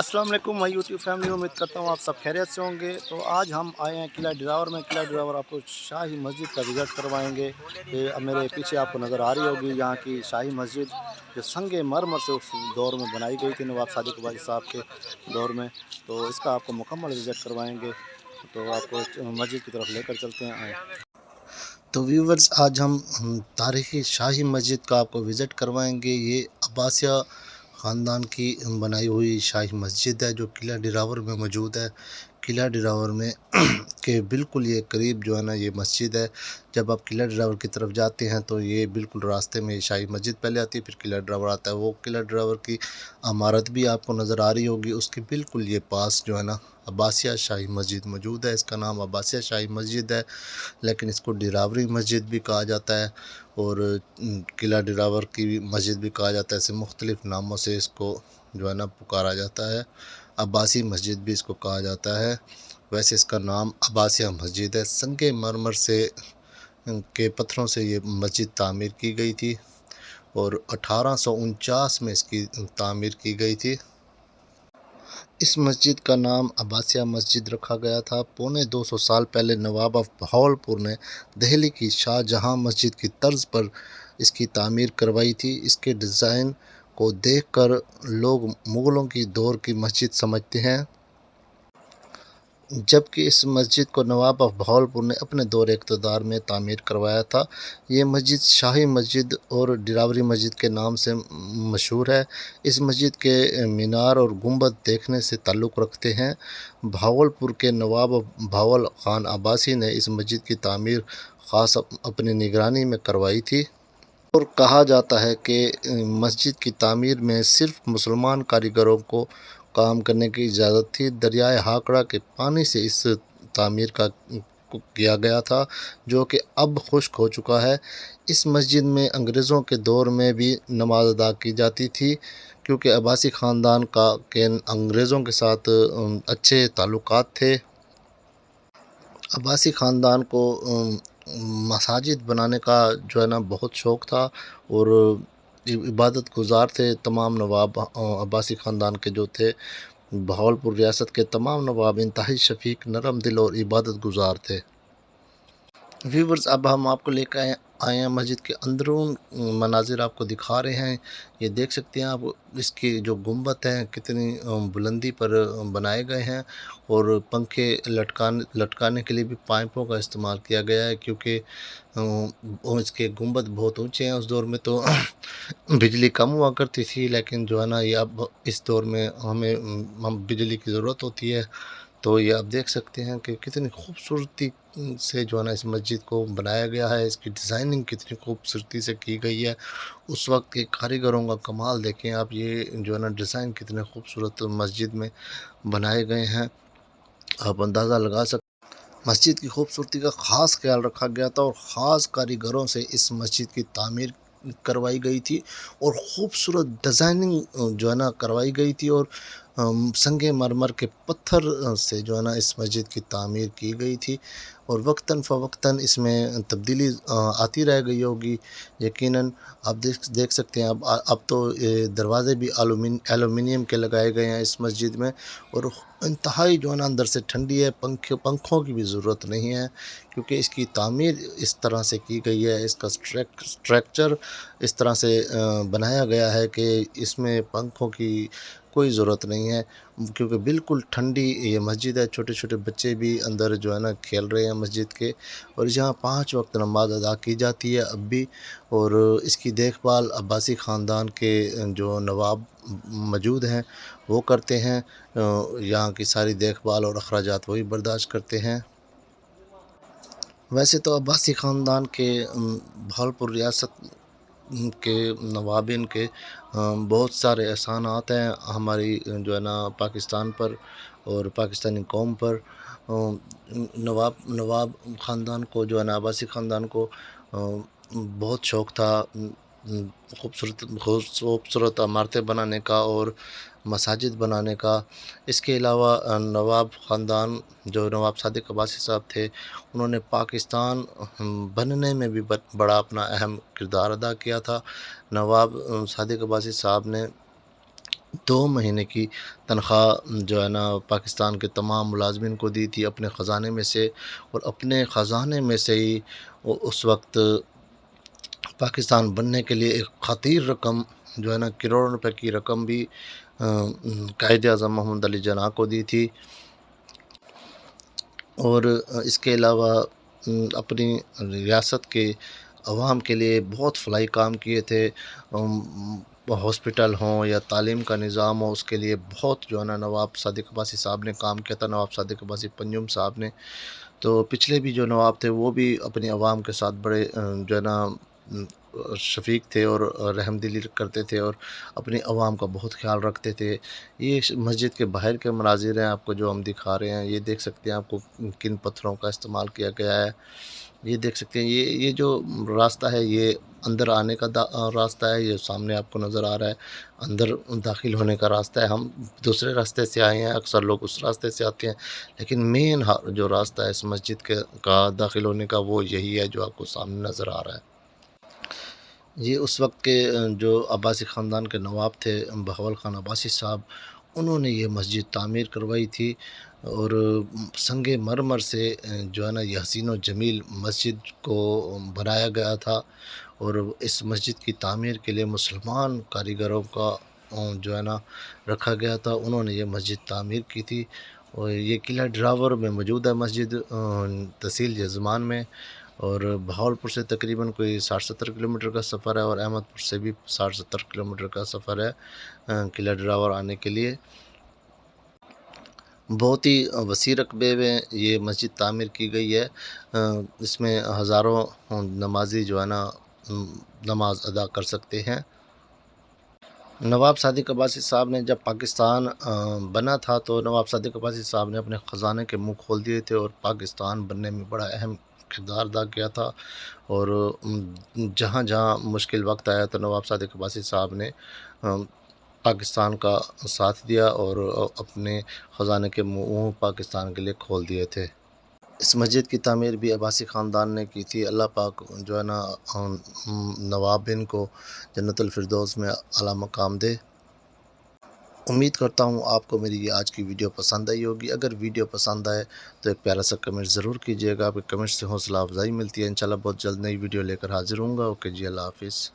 अस्सलाम वालेकुम my YouTube family. उम्मीद करता हूँ आप सब खैरियत से होंगे। तो आज हम आए हैं किला डिरावर में। किला डिरावर आपको शाही मस्जिद का विज़िट करवाएंगे। ये अब मेरे पीछे आपको नज़र आ रही होगी यहाँ की शाही मस्जिद, जो संगे मरमर से उस दौर में बनाई गई थी, नवाब सादिक अब्बासी साहब के दौर में। तो इसका आपको मुकम्मल विज़िट करवाएंगे। तो आपको मस्जिद की तरफ लेकर चलते हैं, आए। तो व्यूवर्स, आज हम तारीख़ी शाही मस्जिद का आपको विज़िट करवाएंगे। ये अब्बासिया ख़ानदान की बनाई हुई शाही मस्जिद है, जो किला डिरावर में मौजूद है। किला डिरावर में के बिल्कुल ये करीब जो है ना, ये मस्जिद है। जब आप किला डिरावर की तरफ जाते हैं तो ये बिल्कुल रास्ते में शाही मस्जिद पहले आती है, फिर किला डिरावर आता है। वो किला डिरावर की इमारत भी आपको नज़र आ रही होगी। उसके बिल्कुल ये पास जो है ना, अब्बासिया शाही मस्जिद मौजूद है। इसका नाम अब्बासिया शाही मस्जिद है, लेकिन इसको डिरावरी मस्जिद भी कहा जाता है और किला डिरावर की मस्जिद भी कहा जाता है। ऐसे मुख्तलिफ़ नामों से इसको जो है ना पुकारा जाता है। अब्बासी मस्जिद भी इसको कहा जाता है। वैसे इसका नाम अब्बासिया मस्जिद है। संगे मरमर से के पत्थरों से ये मस्जिद तामीर की गई थी और 1849 में इसकी तामीर की गई थी। इस मस्जिद का नाम अब्बासिया मस्जिद रखा गया था। पौने 200 साल पहले नवाब ऑफ बहावलपुर ने दिल्ली की शाहजहां मस्जिद की तर्ज पर इसकी तामीर करवाई थी। इसके डिज़ाइन को देखकर लोग मुग़लों की दौर की मस्जिद समझते हैं, जबकि इस मस्जिद को नवाब ऑफ बहावलपुर ने अपने दौर इक़्तिदार में तामीर करवाया था। ये मस्जिद शाही मस्जिद और डिरावरी मस्जिद के नाम से मशहूर है। इस मस्जिद के मीनार और गुंबद देखने से ताल्लुक़ रखते हैं। बहावलपुर के नवाब बहावल ख़ान अब्बासी ने इस मस्जिद की तामीर ख़ास अपनी निगरानी में करवाई थी और कहा जाता है कि मस्जिद की तामीर में सिर्फ़ मुसलमान कारीगरों को काम करने की इजाज़त थी। दरियाए हाकड़ा के पानी से इस तामीर का किया गया था, जो कि अब खुश्क हो चुका है। इस मस्जिद में अंग्रेज़ों के दौर में भी नमाज अदा की जाती थी, क्योंकि अब्बासी ख़ानदान के अंग्रेज़ों के साथ अच्छे ताल्लुकात थे। अब्बासी ख़ानदान को मसाजिद बनाने का जो है ना बहुत शौक़ था और इबादत गुज़ार थे। तमाम नवाब अब्बासी ख़ानदान के जो थे, बहावलपुर रियासत के तमाम नवाब इंतहाई शफ़ीक, नरम दिल और इबादत गुज़ार थे। व्यूवर्स, अब हम आपको लेकर आए हैं मस्जिद के अंदरून मनाजिर आपको दिखा रहे हैं। ये देख सकते हैं आप, इसकी जो गुंबद हैं कितनी बुलंदी पर बनाए गए हैं और पंखे लटकाने के लिए भी पाइपों का इस्तेमाल किया गया है, क्योंकि इसके गुंबद बहुत ऊंचे हैं। उस दौर में तो बिजली कम हुआ करती थी, लेकिन जो है ना, ये अब इस दौर में हमें हम बिजली की ज़रूरत होती है। तो ये आप देख सकते हैं कि कितनी खूबसूरती से जो है ना इस मस्जिद को बनाया गया है। इसकी डिज़ाइनिंग कितनी खूबसूरती से की गई है। उस वक्त के कारीगरों का कमाल देखें आप। ये जो है ना डिज़ाइन कितने खूबसूरत मस्जिद में बनाए गए हैं, आप अंदाज़ा लगा सकते। मस्जिद की खूबसूरती का ख़ास ख्याल रखा गया था और ख़ास कारीगरों से इस मस्जिद की तामीर करवाई गई थी और ख़ूबसूरत डिज़ाइनिंग जो है ना करवाई गई थी और संगे मरमर के पत्थर से जो है ना इस मस्जिद की तामीर की गई थी और वक्तन फ़वक्तन इसमें तब्दीली आती रह गई होगी यकीनन। आप देख सकते हैं, अब तो दरवाज़े भी एलुमिनियम के लगाए गए हैं इस मस्जिद में और इंतहाई जो है ना अंदर से ठंडी है। पंखों की भी ज़रूरत नहीं है, क्योंकि इसकी तामीर इस तरह से की गई है। इसका स्ट्रक्चर इस तरह से बनाया गया है कि इसमें पंखों की कोई ज़रूरत नहीं है, क्योंकि बिल्कुल ठंडी ये मस्जिद है। छोटे छोटे बच्चे भी अंदर जो है ना खेल रहे हैं मस्जिद के, और यहाँ 5 वक्त नमाज अदा की जाती है अब भी। और इसकी देखभाल अब्बासी ख़ानदान के जो नवाब मौजूद हैं वो करते हैं। यहाँ की सारी देखभाल और अखराजात वही बर्दाश्त करते हैं। वैसे तो अब्बासी ख़ानदान के बहावलपुर रियासत के नवाबिन के बहुत सारे एहसानात हैं हमारी जो है ना पाकिस्तान पर और पाकिस्तानी कौम पर। नवाब नवाब ख़ानदान को जो है ना, अब्बासी ख़ानदान को बहुत शौक़ था खूबसूरत इमारतें बनाने का और मसाजिद बनाने का। इसके अलावा नवाब ख़ानदान, जो नवाब सादिक अब्बासी साहब थे, उन्होंने पाकिस्तान बनने में भी बड़ा अपना अहम किरदार अदा किया था। नवाब सादिक अब्बासी साहब ने 2 مہینے کی تنخواہ جو ہے نا پاکستان کے تمام ملازمین کو دی تھی اپنے خزانے میں سے، اور اپنے خزانے میں سے ہی وہ اس وقت پاکستان بننے کے لیے ایک خطیر رقم جو ہے نا کروڑ روپے کی رقم بھی قائد اعظم محمد علی جناح کو دی تھی۔ اور اس کے علاوہ اپنی ریاست کے عوام کے لیے بہت فلاحی کام کیے تھے، ہاسپٹل ہوں یا تعلیم کا نظام ہو، اس کے لیے بہت جو ہے نا نواب صادق عباسی صاحب نے کام کیا تھا، نواب صادق عباسی پنجم صاحب نے۔ تو پچھلے بھی جو نواب تھے وہ بھی اپنی عوام کے ساتھ بڑے جو ہے نا شفیق تھے اور رحم دلی کرتے تھے، اور اپنی عوام کا بہت خیال رکھتے تھے۔ یہ مسجد کے باہر کے مناظر ہیں آپ کو جو ہم دکھا رہے ہیں، یہ دیکھ سکتے ہیں آپ کو کن پتھروں کا استعمال کیا گیا ہے۔ یہ دیکھ سکتے ہیں یہ جو راستہ ہے یہ اندر آنے کا راستہ ہے، یہ سامنے آپ کو نظر آ رہا ہے اندر داخل ہونے کا راستہ ہے۔ ہم دوسرے راستے سے آئے ہیں، اکثر لوگ اس راستے سے آتے ہیں، لیکن مین جو راستہ ہے اس مسجد کا داخل ہونے کا وہ یہی ہے جو آپ کو سامنے نظر آ رہا ہے۔ یہ اس وقت کے جو عباسی خاندان کے نواب تھے بہاول خان عباسی صاحب، انہوں نے یہ مسجد تعمیر کروائی تھی، اور سنگ مرمر سے جو ہے نا یہ حسین و جمیل مسجد کو بنایا گیا تھا، اور اس مسجد کی تعمیر کے لیے مسلمان کاریگروں کا جو ہے نا رکھا گیا تھا، انہوں نے یہ مسجد تعمیر کی تھی۔ اور یہ قلعہ ڈراور میں موجود ہے مسجد، تحصیل یزمان میں، اور بہاولپور سے تقریباً کوئی 60-70 کلومیٹر کا سفر ہے، اور احمد پور سے بھی 60-70 کلومیٹر کا سفر ہے قلعہ ڈراور آنے کے لیے۔ بہت ہی وسیع رقبے میں یہ مسجد تعمیر کی گئی ہے، اس میں ہزاروں نمازی جو ہے نا نماز ادا کر سکتے ہیں۔ نواب صادق عباسی صاحب نے جب پاکستان بنا تھا تو نواب صادق عباسی صاحب نے اپنے خزانے کے منہ کھول دیے تھے، اور پاکستان بننے میں بڑا اہم کردار ادا کیا تھا، اور جہاں جہاں مشکل وقت آیا تو نواب صادق عباسی صاحب نے پاکستان کا ساتھ دیا، اور اپنے خزانے کے منہ پاکستان کے لیے کھول دیے تھے۔ اس مسجد کی تعمیر بھی عباسی خاندان نے کی تھی۔ اللہ پاک جو ہے نا نواب بن کو جنت الفردوس میں اعلیٰ مقام دے۔ امید کرتا ہوں آپ کو میری یہ آج کی ویڈیو پسند آئی ہوگی۔ اگر ویڈیو پسند آئے تو ایک پیارا سا کمنٹ ضرور کیجیے گا، آپ کے کمنٹ سے حوصلہ افزائی ملتی ہے۔ انشاءاللہ بہت جلد نئی ویڈیو لے کر حاضر ہوں گا۔ اوکے جی، اللہ حافظ۔